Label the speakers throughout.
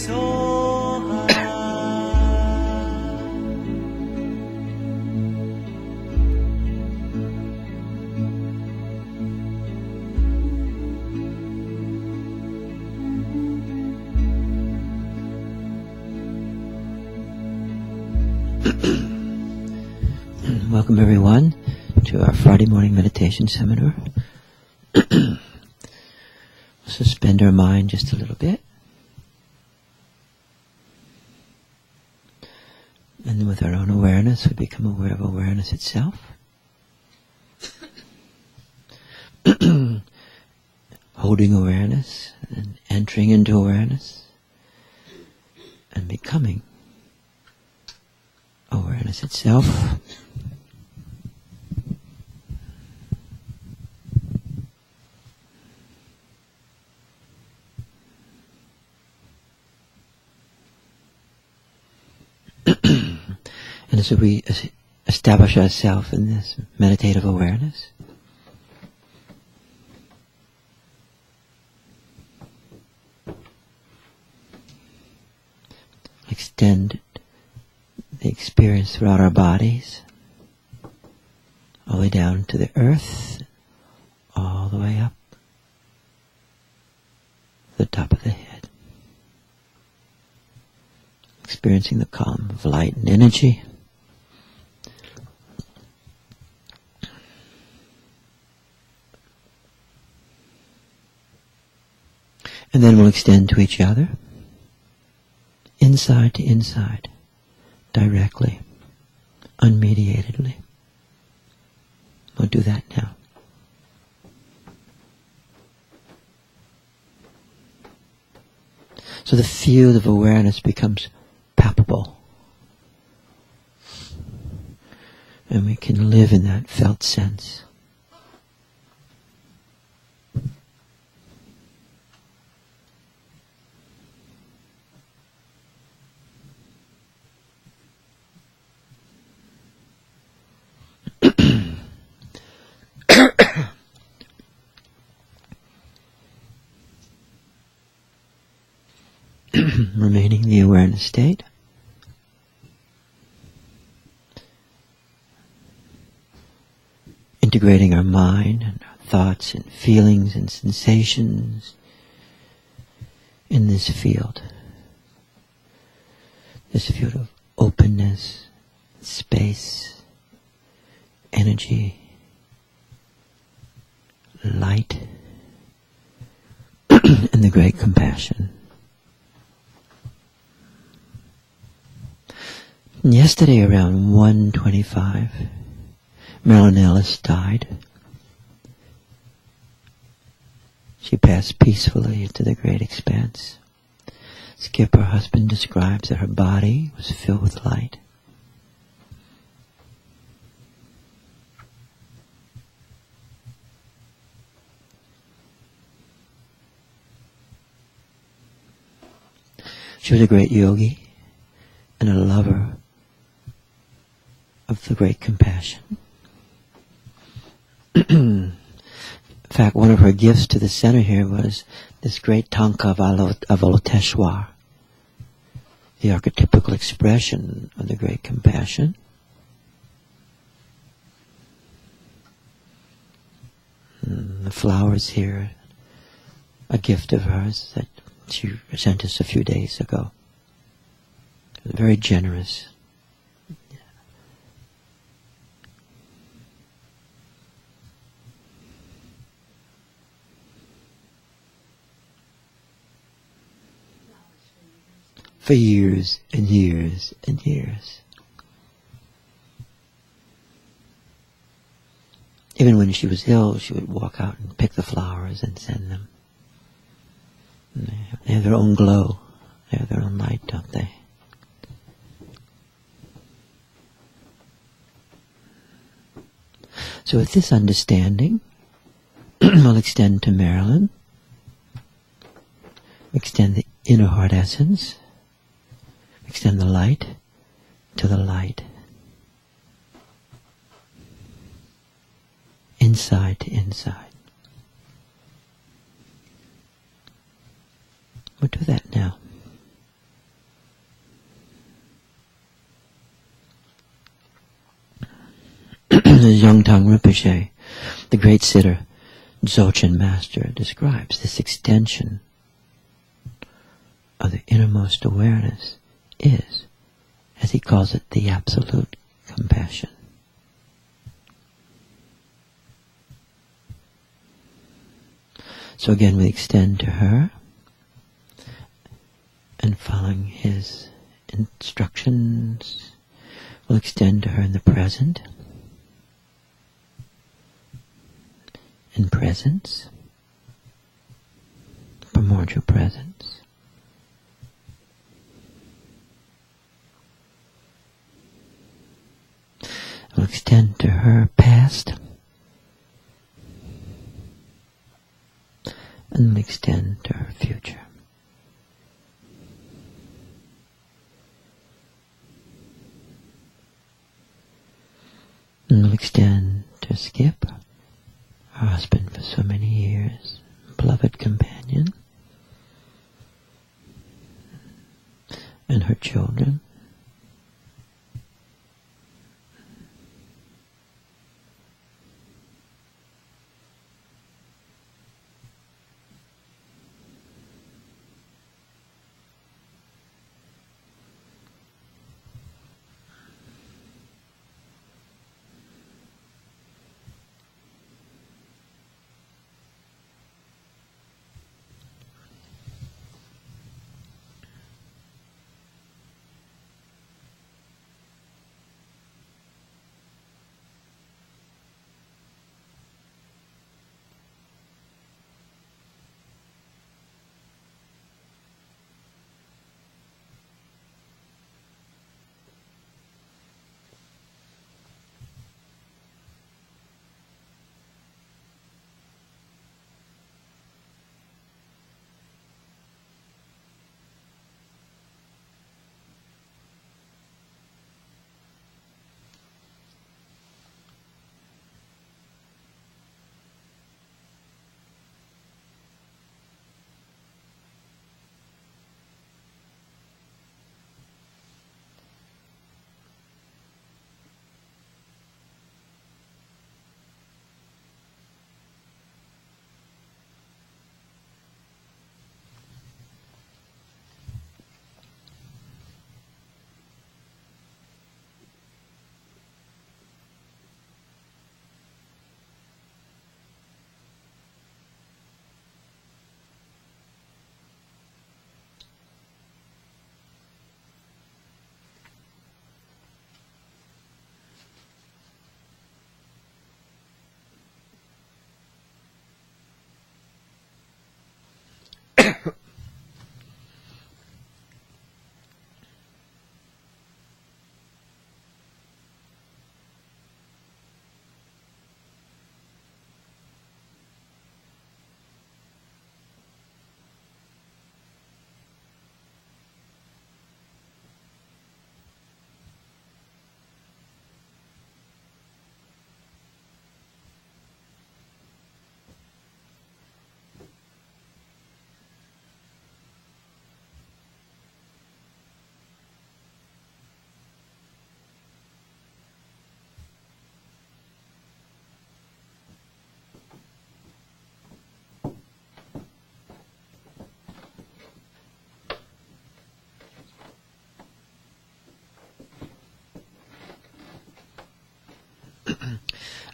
Speaker 1: Welcome everyone to our Friday morning meditation seminar. We'll suspend our mind just a little bit. And then with our own awareness, we become aware of awareness itself. Holding awareness and entering into awareness and becoming awareness itself. And as we establish ourselves in this meditative awareness, extend the experience throughout our bodies, all the way down to the earth, all the way up the top of the head. Experiencing the calm of light and energy. And then we'll extend to each other, inside to inside, directly, unmediatedly. We'll do that now. So the field of awareness becomes palpable. And we can live in that felt sense. Remaining in the awareness state. Integrating our mind and our thoughts and feelings and sensations in this field. This field of openness, space, energy, light, and the great compassion. Yesterday around 1:25, Marilyn Ellis died. She passed peacefully into the great expanse. Skip, her husband, describes that her body was filled with light. She was a great yogi and a lover of the great compassion. In fact, one of her gifts to the center here was this great tanka of Avalokiteshvar, the archetypical expression of the great compassion. The flowers here, a gift of hers that she sent us a few days ago. Very generous. For years and years and years. Even when she was ill, she would walk out and pick the flowers and send them. And they have their own glow. They have their own light, don't they? So with this understanding, we'll extend to Marilyn. Extend the inner heart essence. Extend the light to the light. Inside to inside. We'll do that now. Zhongtang Rinpoche, the great sitter, Dzogchen master, describes this extension of the innermost awareness is, as he calls it, the absolute compassion. So again, we extend to her, and following his instructions, we'll extend to her in the present, in presence, primordial presence. We'll extend to her past, and we'll extend to her future. And we'll extend to Skip, her husband for so many years, beloved companion, and her children.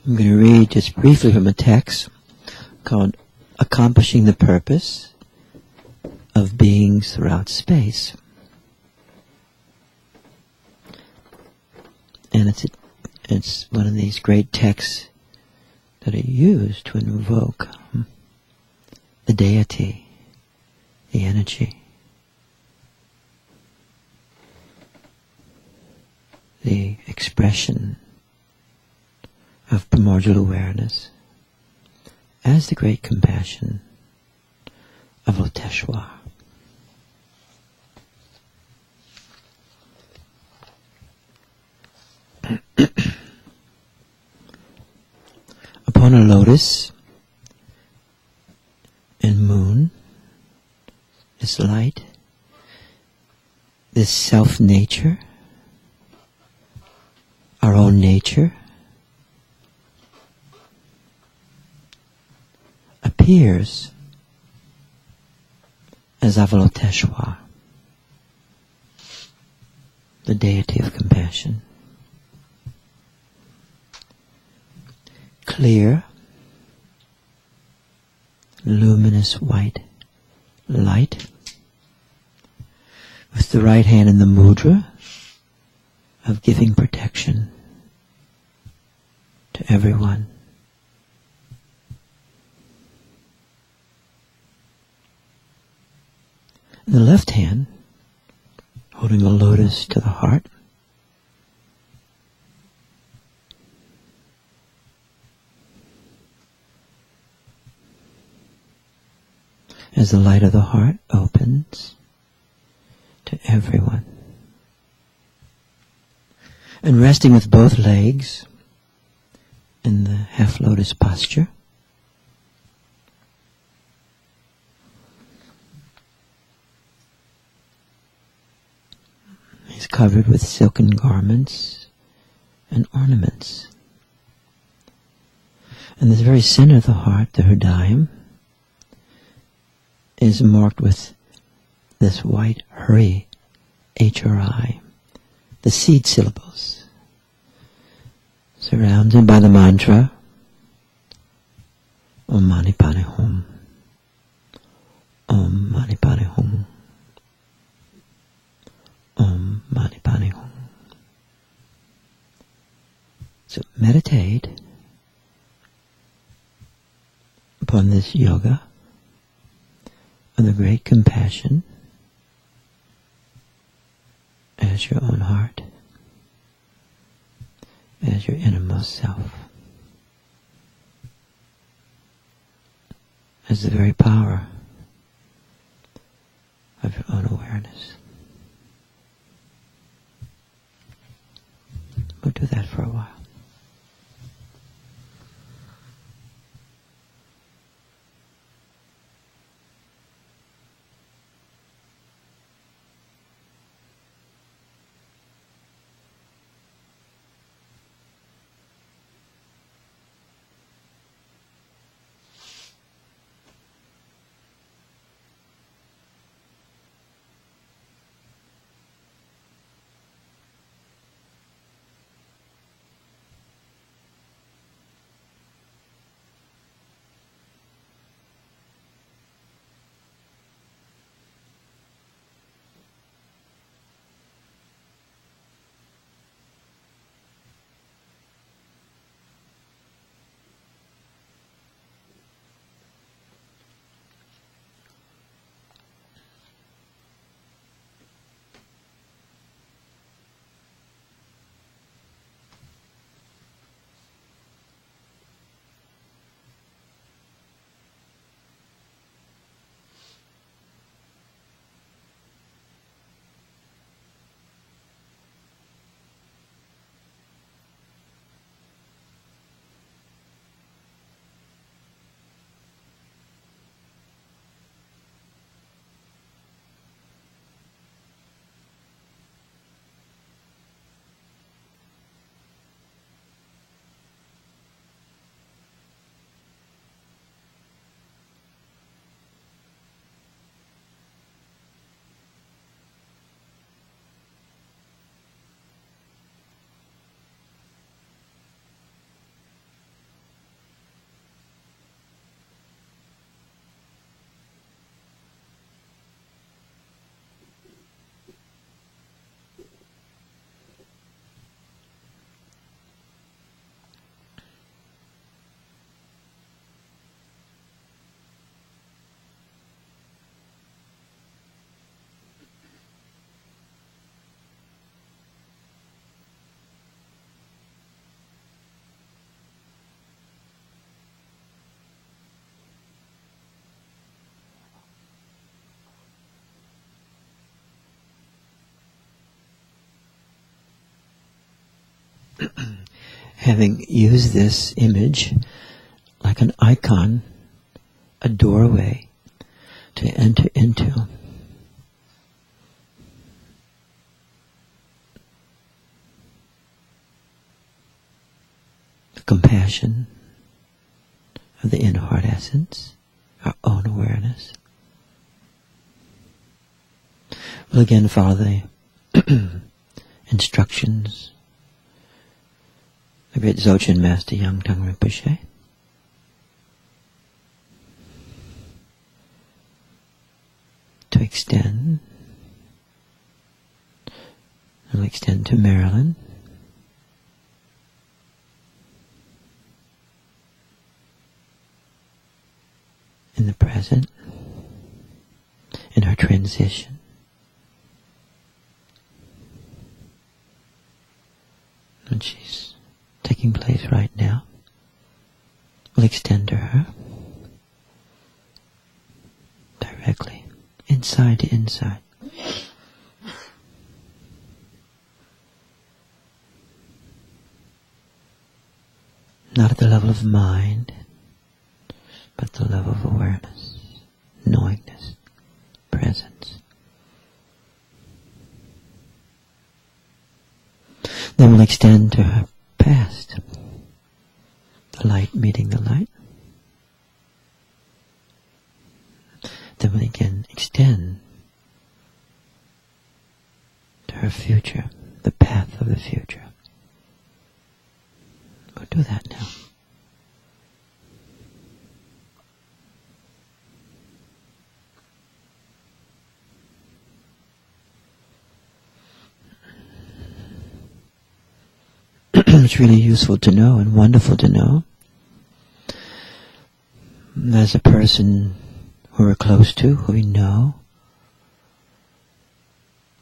Speaker 1: I'm going to read just briefly from a text called Accomplishing the Purpose of Beings Throughout Space. And it's one of these great texts that are used to invoke the deity, the energy, the expression of primordial awareness as the great compassion of Loteshwar. Upon a lotus and moon, this light, this self-nature, our own nature, appears as Avalokiteshvara, the deity of compassion. Clear, luminous white light, with the right hand in the mudra of giving protection to everyone. The left hand holding a lotus to the heart. As the light of the heart opens to everyone. And resting with both legs in the half lotus posture. He's covered with silken garments and ornaments. And the very center of the heart, the Hridayam, is marked with this white Hari, H-R-I, the seed syllables, surrounded by the mantra Om Mani Padme Hum, Om Mani Padme Hum, Om Mani Padme Hum. So meditate upon this yoga of the great compassion as your own heart, as your innermost self, as the very power of your own awareness. We'll do that for a while. Having used this image like an icon, a doorway to enter into the compassion of the inner heart essence, our own awareness. We'll again follow the instructions the great Dzogchen Master Yangtang Rinpoche. To extend, and we'll extend to Marilyn. In the present, in her transition. And she's taking place right now. We'll extend to her directly, inside to inside. Not at the level of mind, but the level of awareness, knowingness, presence. Then we'll extend to her past, the light meeting the light. Then we'll again extend to her future, the path of the future. We'll do that now. It's really useful to know and wonderful to know. As a person who we're close to, who we know,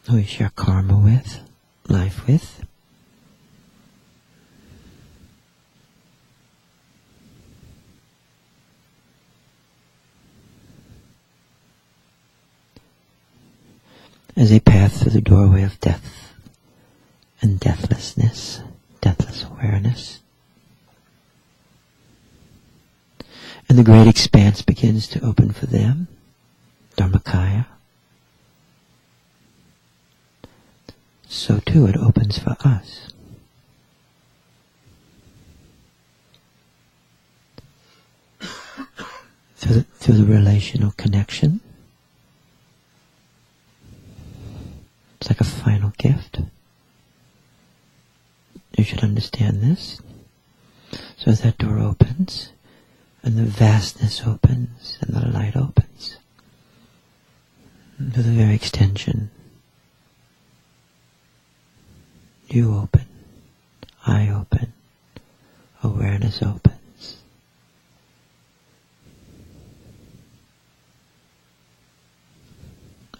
Speaker 1: who we share karma with, life with, as a path through the doorway of death and deathlessness, deathless awareness. And the great expanse begins to open for them, Dharmakaya. So too it opens for us. Through the relational connection. It's like a final gift. You should understand this. So as that door opens, and the vastness opens, and the light opens, to the very extension, you open, I open, awareness opens.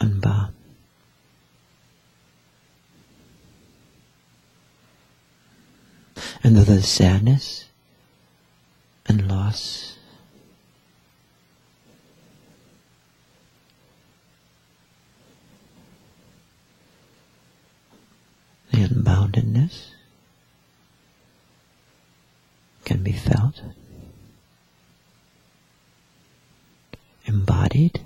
Speaker 1: Unbound. And though there's sadness and loss, the unboundedness can be felt, embodied,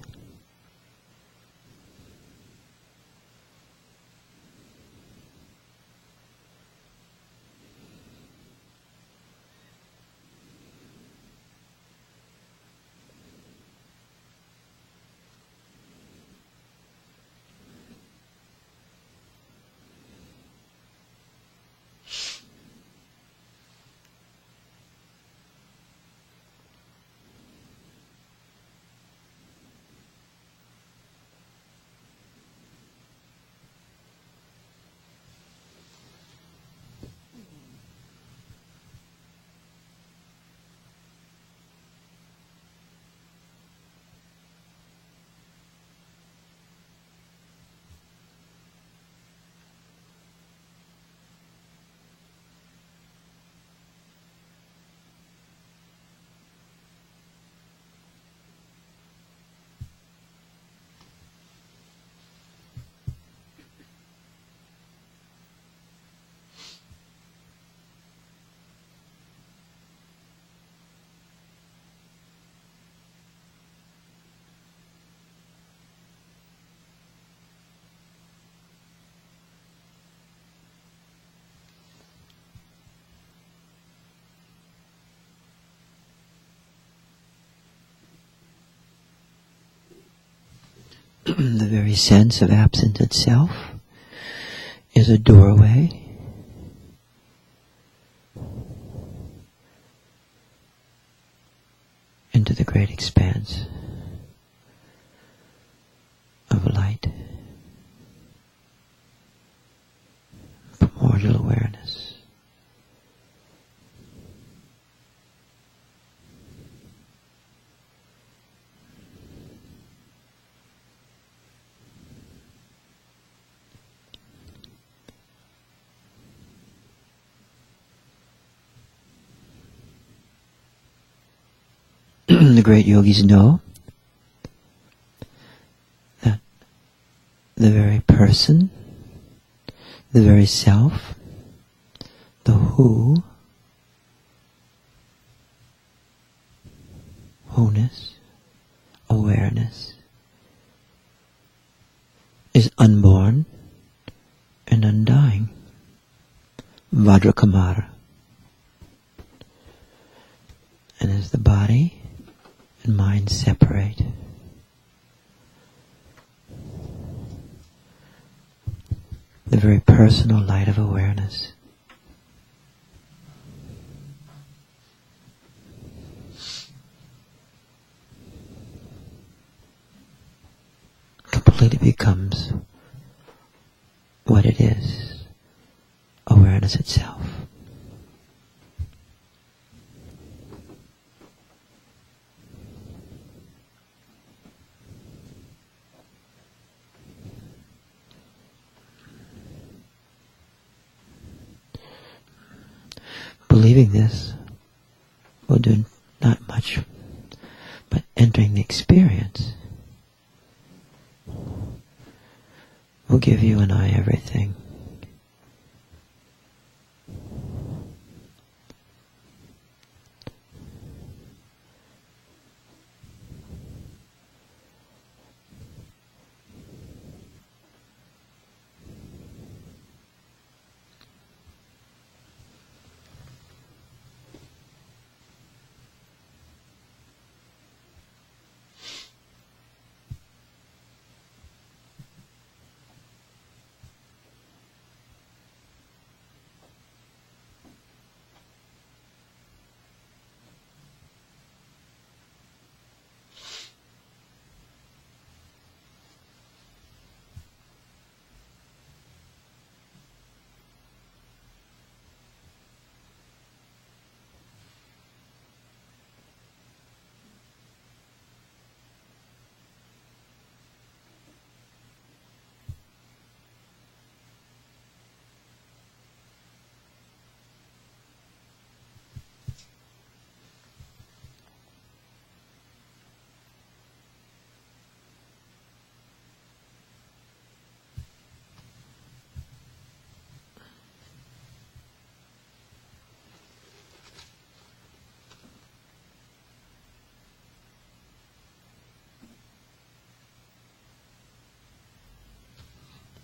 Speaker 1: The very sense of absence itself is a doorway into the great expanse of light, primordial awareness. The great yogis know that the very person, the very self, the who, who-ness, awareness, is unborn and undying. Vajrakamara. And as the body and mind separate, the very personal light of awareness completely becomes what it is, awareness itself. Believing this will do not much but entering the experience will give you and I everything.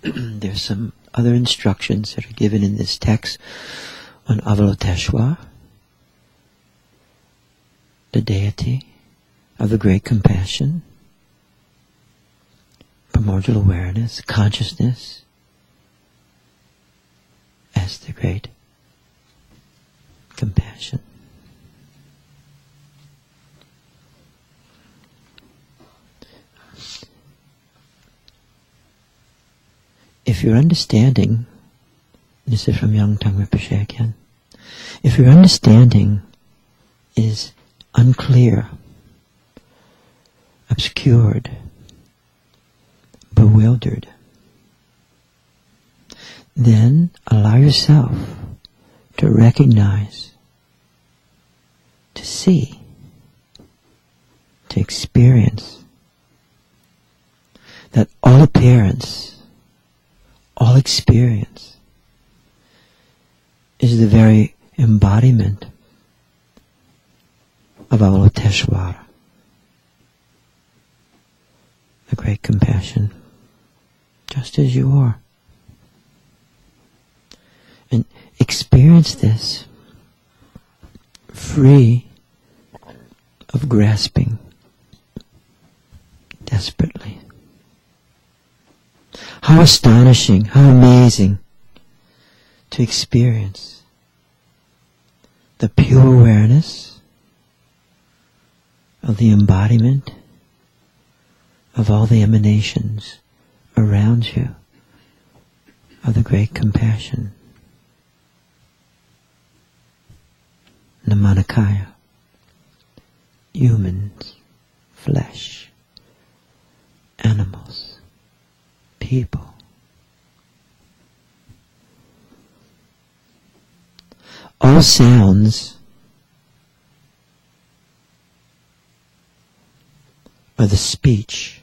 Speaker 1: There's some other instructions that are given in this text on Avalokiteshvara, the deity of the great compassion, primordial awareness, consciousness as the great compassion. If your understanding, this is from Yongtang Rinpoche again, if your understanding is unclear, obscured, bewildered, then allow yourself to recognize, to see, to experience that all appearance, all experience is the very embodiment of Avalokiteshvara, the great compassion, just as you are. And experience this free of grasping desperately. How astonishing, how amazing to experience the pure awareness of the embodiment of all the emanations around you of the great compassion. Namanakaya, humans, flesh, animals, people. All sounds are the speech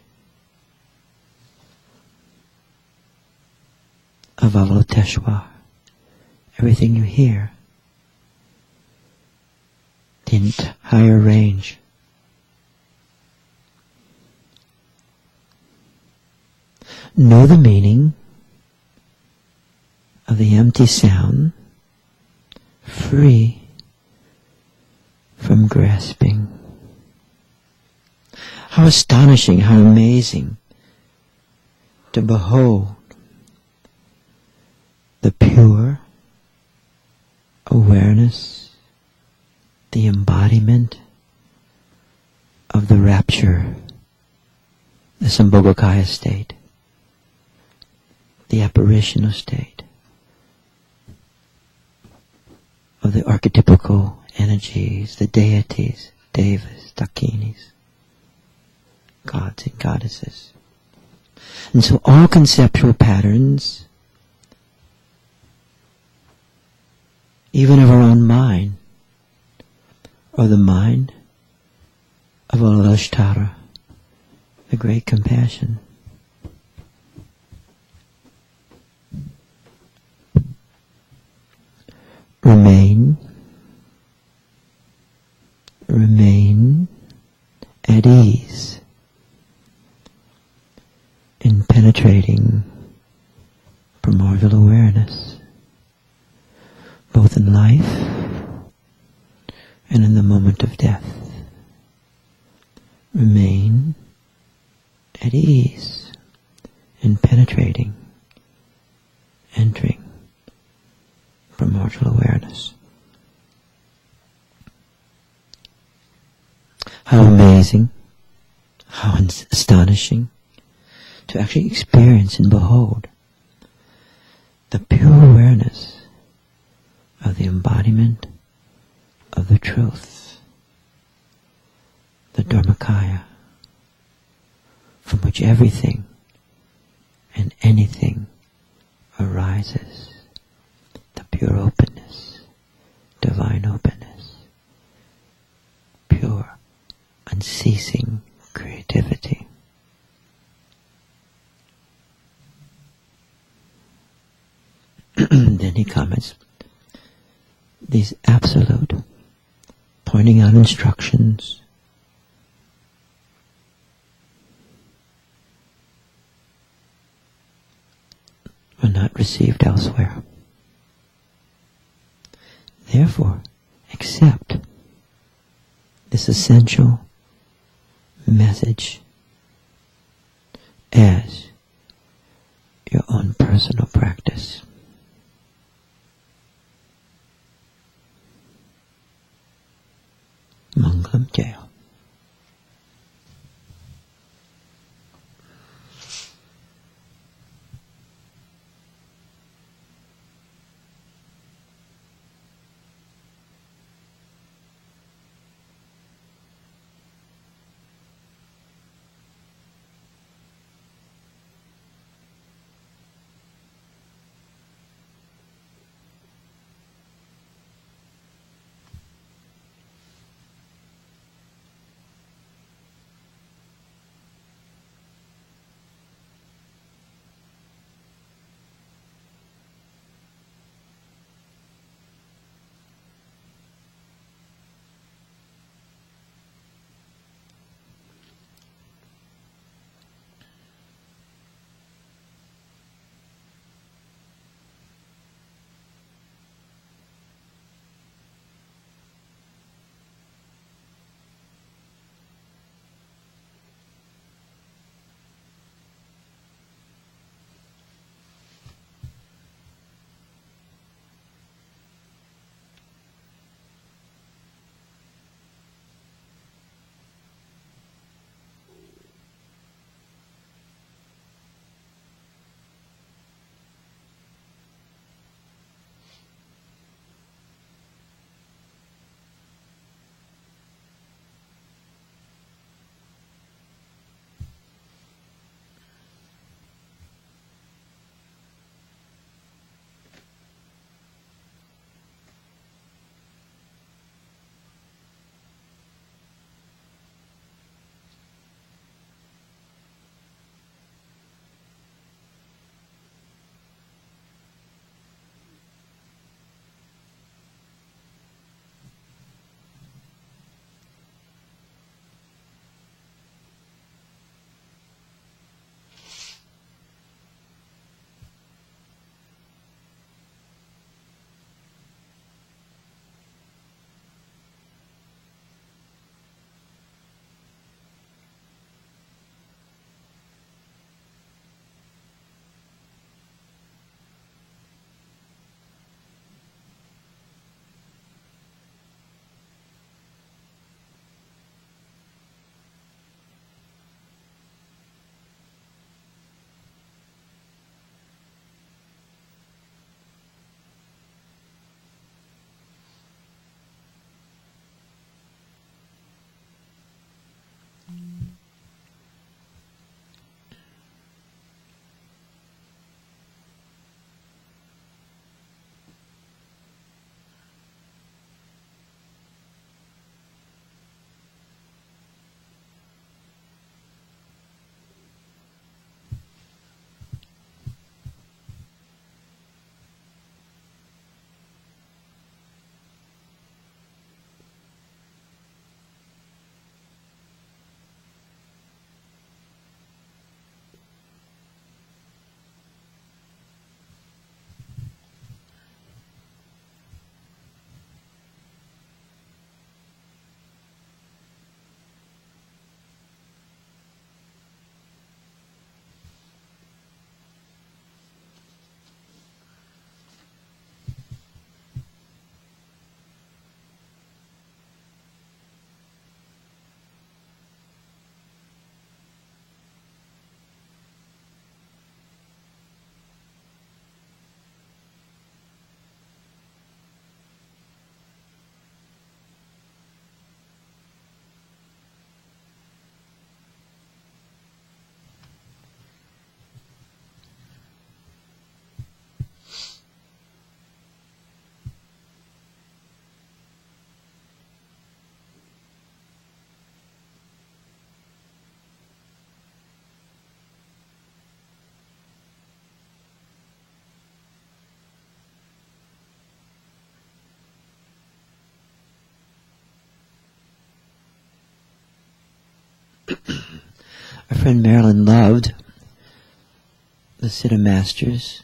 Speaker 1: of Avalokiteshvara. Everything you hear, the entire range. Know the meaning of the empty sound, free from grasping. How astonishing, how amazing to behold the pure awareness, the embodiment of the rapture, the Sambhogakaya state, the apparitional state of the archetypical energies, the deities, devas, dakinis, gods and goddesses. And so all conceptual patterns, even of our own mind, or the mind of Avalokiteshvara, the great compassion. Remain at ease in penetrating primordial awareness, both in life and in the moment of death. Remain at ease in penetrating, entering primordial awareness. How amazing, how astonishing to actually experience and behold the pure awareness of the embodiment of the truth, the Dharmakaya, from which everything and anything arises, the pure openness, divine openness, pure, unceasing creativity. Then he comments, these absolute, pointing out instructions, were not received elsewhere. Therefore, accept this essential message as your own personal practice. Mangalam Jaya. Our friend Marilyn loved the Siddha masters,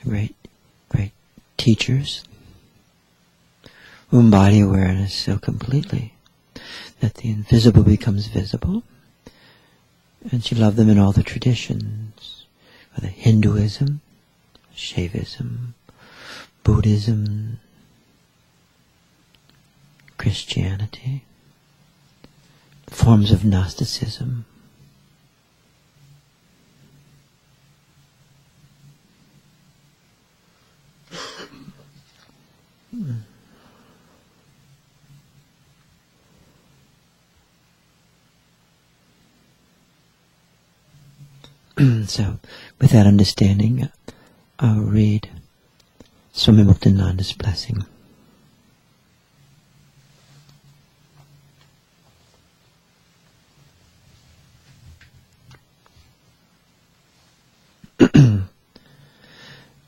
Speaker 1: great teachers, who embody awareness so completely that the invisible becomes visible. And she loved them in all the traditions, whether Hinduism, Shaivism, Buddhism, Christianity, forms of Gnosticism. So, with that understanding, I'll read Swami Muktananda's blessing.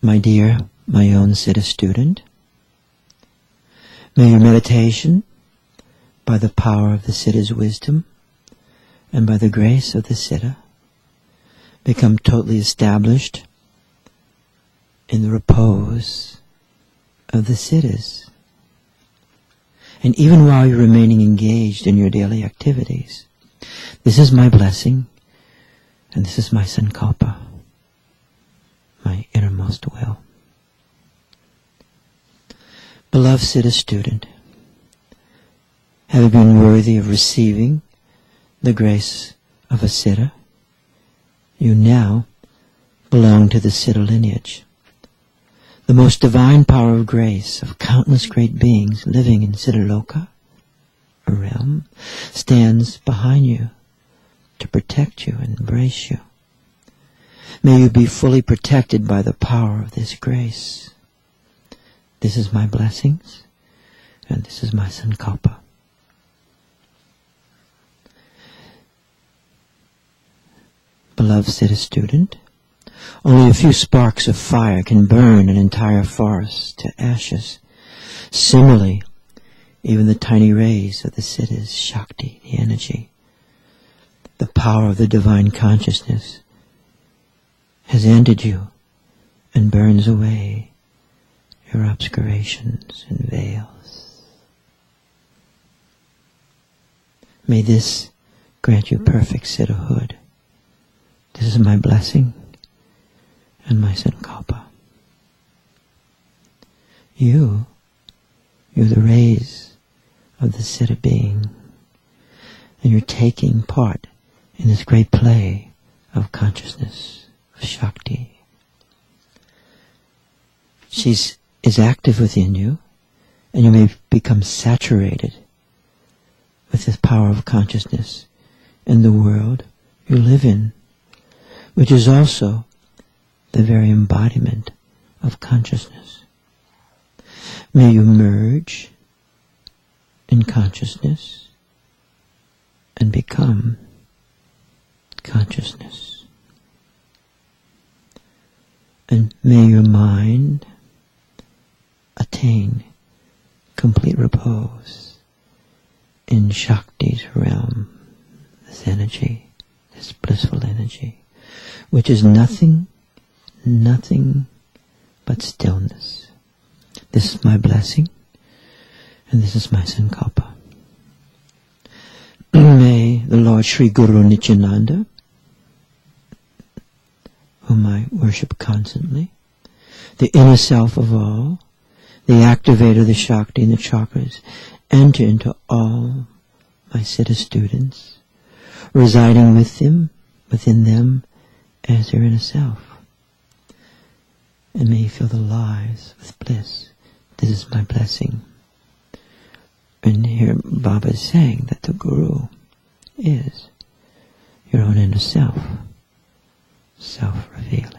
Speaker 1: My dear, my own Siddha student, may your meditation, by the power of the Siddha's wisdom and by the grace of the Siddha, become totally established in the repose of the Siddhas. And even while you're remaining engaged in your daily activities, this is my blessing and this is my sankalpa, my innermost will. Beloved Siddha student, having been worthy of receiving the grace of a Siddha, you now belong to the Siddha lineage. The most divine power of grace of countless great beings living in Siddha Loka, a realm, stands behind you to protect you and embrace you. May you be fully protected by the power of this grace. This is my blessings, and this is my sankalpa. Beloved Siddha student, only a few sparks of fire can burn an entire forest to ashes. Similarly, even the tiny rays of the Siddha's Shakti, the energy, the power of the divine consciousness, has entered you and burns away your obscurations and veils. May this grant you perfect Siddhahood. This is my blessing and my sankalpa. You're the rays of the Siddha being, and you're taking part in this great play of consciousness, of Shakti. She is active within you, and you may become saturated with this power of consciousness in the world you live in, which is also the very embodiment of consciousness. May you merge in consciousness and become consciousness. And may your mind attain complete repose in Shakti's realm, this energy, this blissful energy, which is nothing but stillness. This is my blessing, and this is my sankalpa. May the Lord Sri Guru Nityananda, whom I worship constantly, the inner self of all, the activator of the Shakti and the chakras, enter into all my Siddha students, residing within them as their inner self. And may you fill their lives with bliss. This is my blessing. And here Baba is saying that the Guru is your own inner self, self-revealing.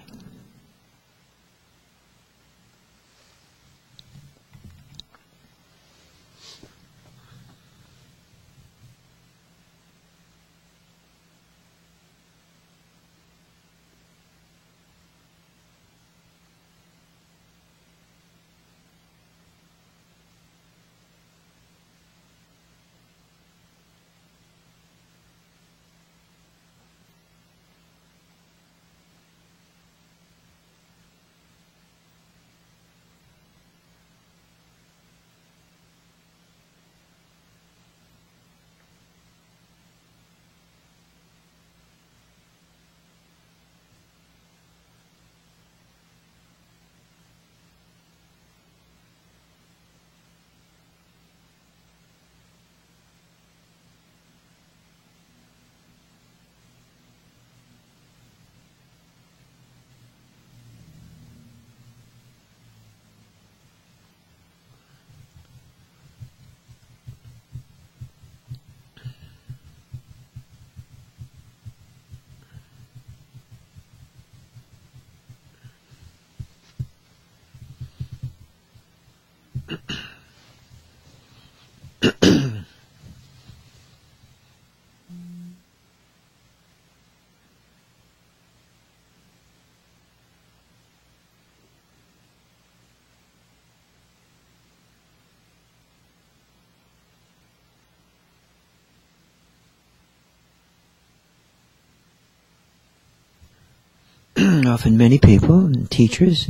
Speaker 1: Often many people and teachers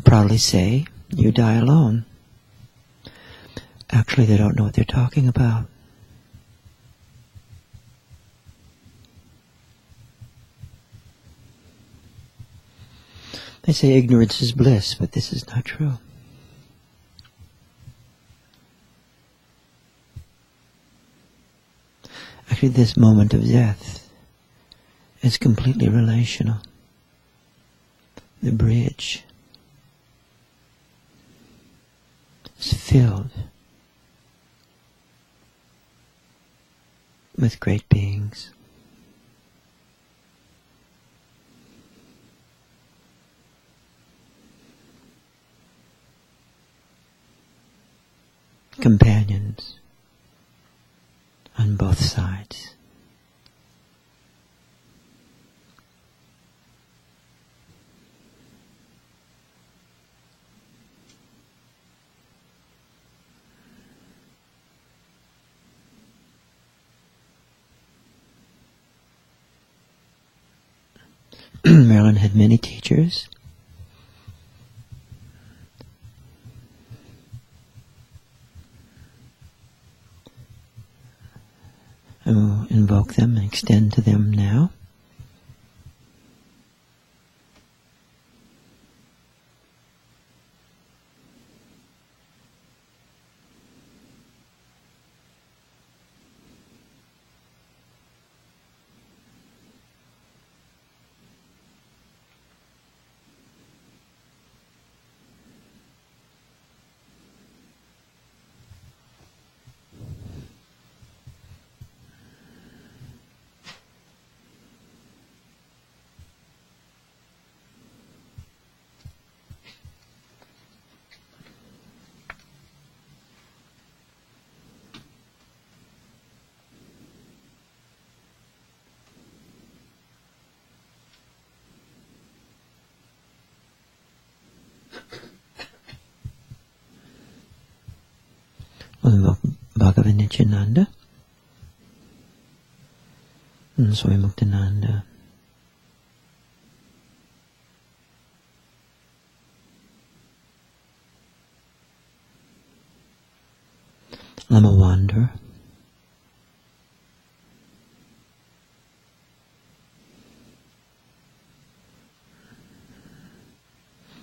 Speaker 1: proudly say, you die alone. Actually, they don't know what they're talking about. They say ignorance is bliss, but this is not true. Actually, this moment of death is completely relational. The bridge is filled with great beings. Companions on both sides. Marilyn had many teachers. I will invoke them and extend to them now. We'll invoke Bhagavan Nityananda and Swami Muktananda. Lama Wanderer.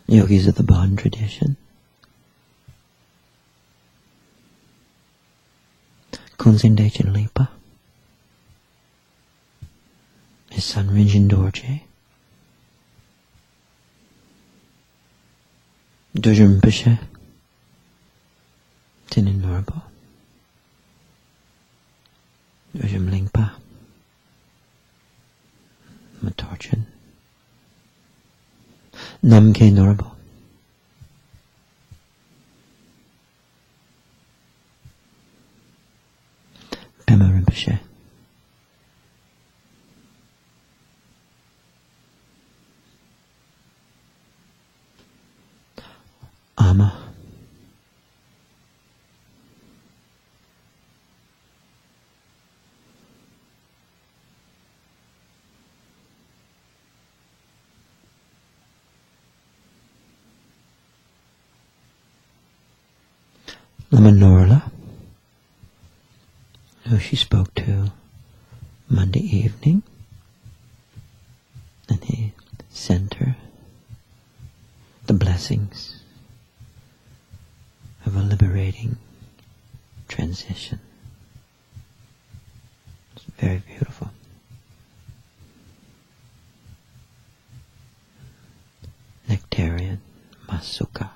Speaker 1: Yogis of the Bon tradition. Kunzin Dechen Lipa. His son Rinjin Dorje. Dorje Rinpoche. Tinin Norbo. Dorje Lingpa. Matorchen. Namke Norbo. Pema Rinpoche. Ama. Lama Norla, who she spoke to Monday evening, and he sent her the blessings of a liberating transition. It's very beautiful. Nectarian Masuka.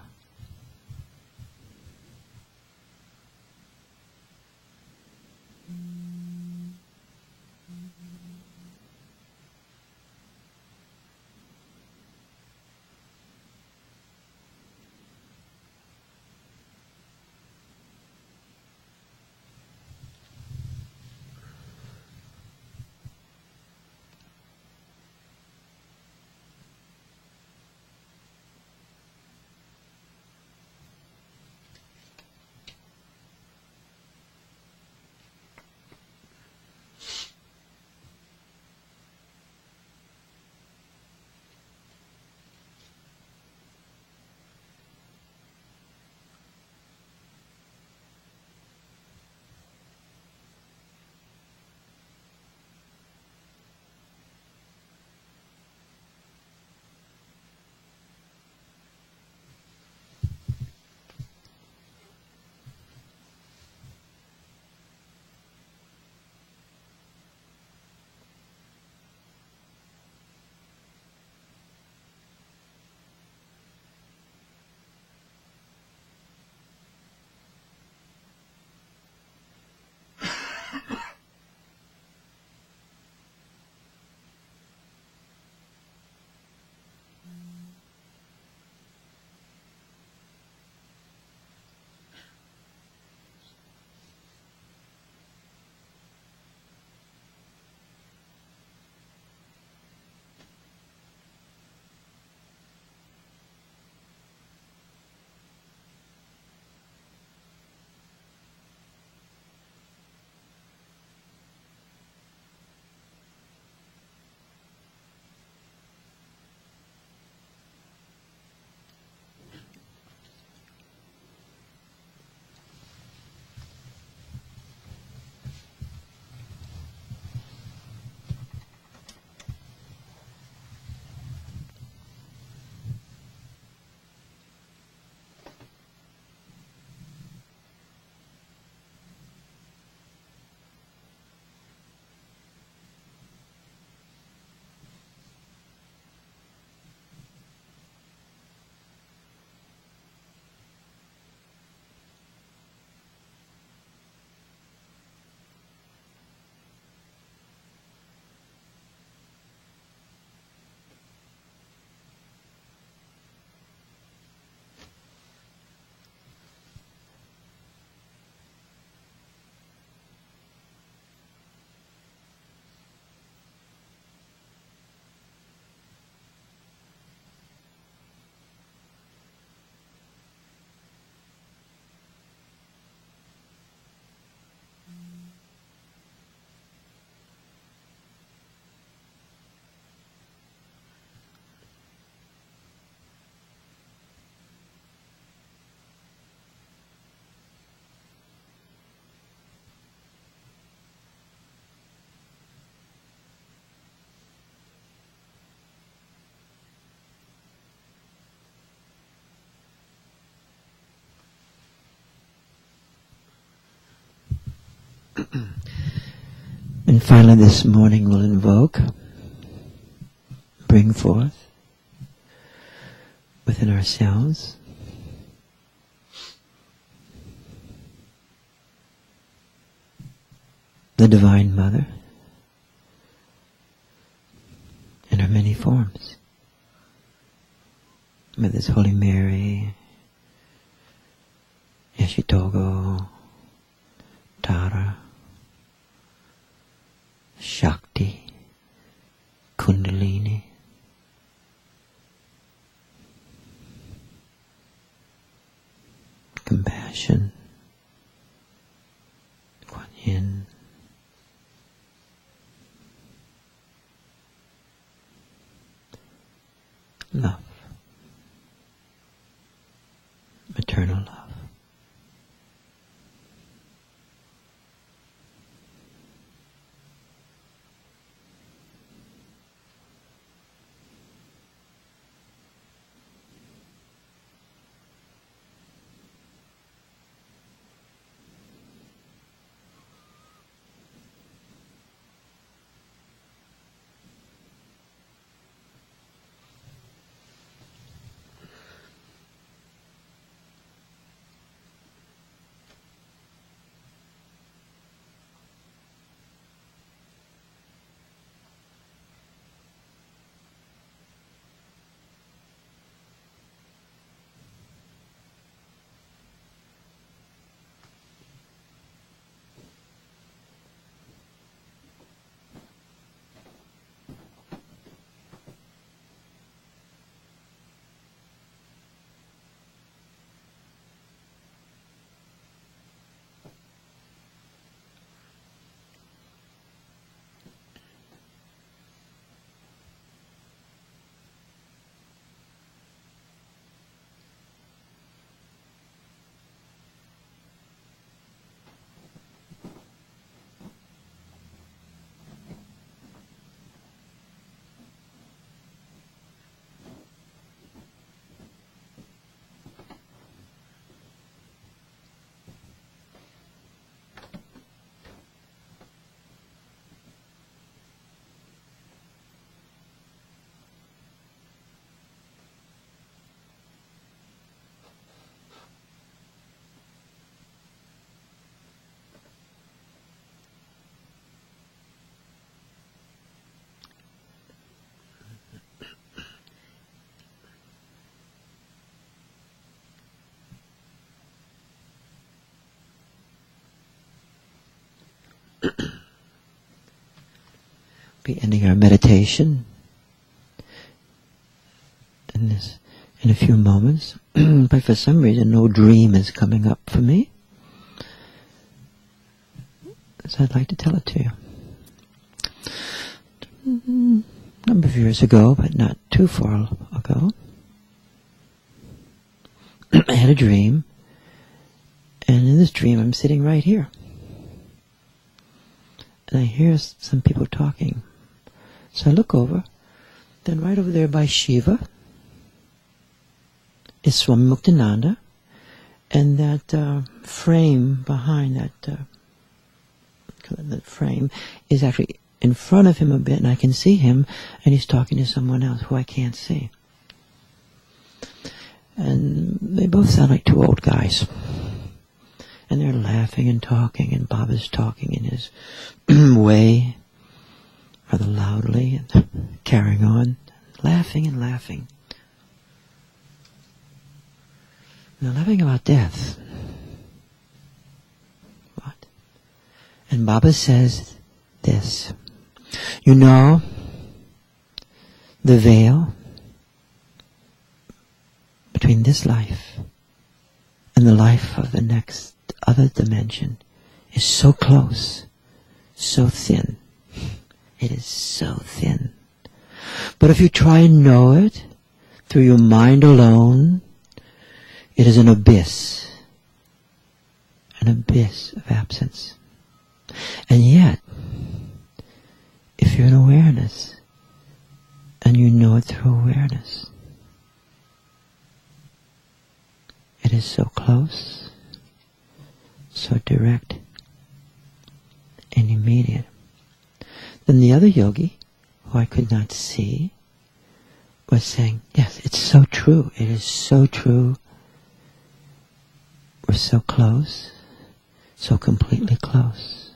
Speaker 1: And finally this morning we'll invoke, bring forth within ourselves the Divine Mother in her many forms. Mother's Holy Mary, Yeshitogo, Tara, Shakti, Kundalini, compassion, Kuan Yin, love, maternal love. Be ending our meditation in a few moments, but for some reason no dream is coming up for me, so I'd like to tell it to you. A number of years ago, but not too far ago, I had a dream, and in this dream I'm sitting right here. And I hear some people talking. So I look over, then right over there by Shiva is Swami Muktananda, and that frame behind that frame is actually in front of him a bit, and I can see him, and he's talking to someone else who I can't see. And they both sound like two old guys. And they're laughing and talking, and Baba's talking in his way, rather loudly, and carrying on, laughing and laughing. And they're laughing about death. What? And Baba says this, you know, the veil between this life and the life of the next other dimension is so close, so thin. It is so thin. But if you try and know it through your mind alone, it is an abyss of absence. And yet, if you're in awareness, and you know it through awareness, it is so close, so direct, and immediate. Then the other yogi, who I could not see, was saying, yes, it's so true. It is so true. We're so close, so completely close.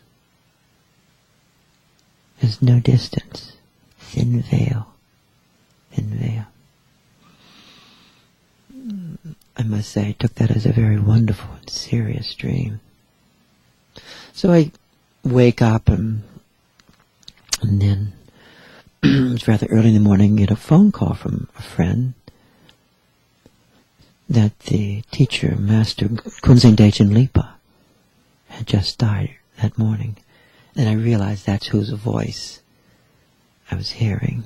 Speaker 1: There's no distance. Thin veil. Thin veil. I must say, I took that as a very wonderful and serious dream. So I wake up and then it was rather early in the morning, get a phone call from a friend that the teacher, Master Kunzeng Dechen Lipa, had just died that morning. And I realized that's whose voice I was hearing.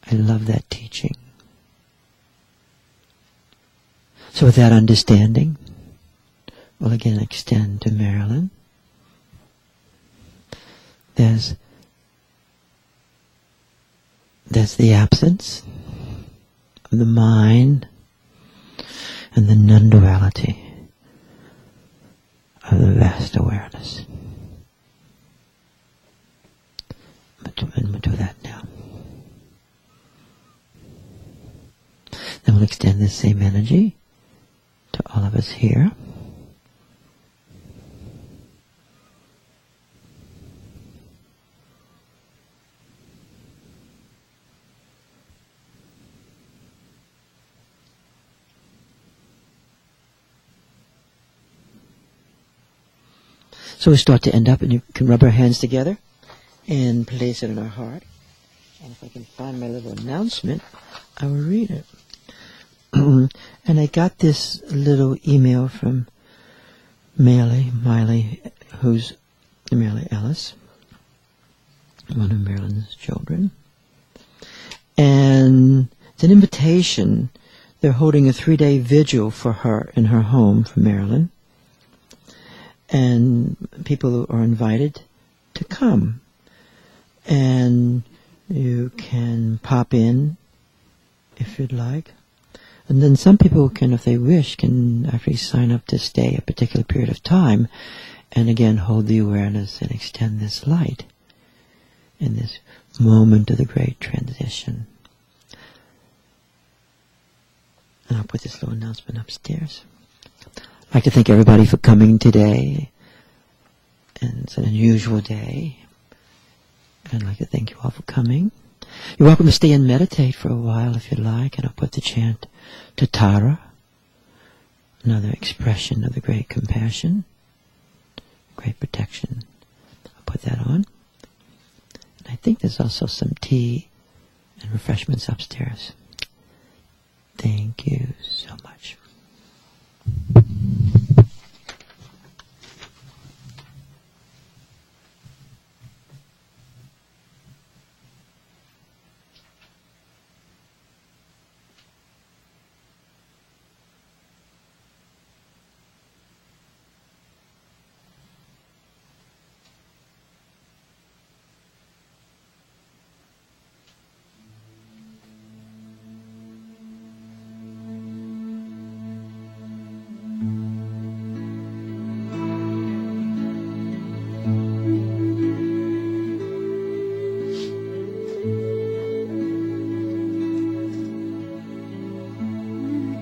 Speaker 1: I love that teaching. So with that understanding, we'll again extend to Marilyn. There's the absence of the mind and the non-duality of the vast awareness. And we'll do that now. Then we'll extend this same energy to all of us here. So we start to end up, and you can rub our hands together and place it in our heart. And if I can find my little announcement, I will read it. And I got this little email from Miley, who's Miley Ellis, one of Marilyn's children. And it's an invitation. They're holding a 3-day vigil for her in her home for Marilyn. And people are invited to come. And you can pop in if you'd like. And then some people can, if they wish, can actually sign up to stay a particular period of time and again hold the awareness and extend this light in this moment of the great transition. And I'll put this little announcement upstairs. I'd like to thank everybody for coming today. And it's an unusual day. And I'd like to thank you all for coming. You're welcome to stay and meditate for a while if you'd like. And I'll put the chant to Tara, another expression of the great compassion, great protection. I'll put that on. And I think there's also some tea and refreshments upstairs. Thank you so much.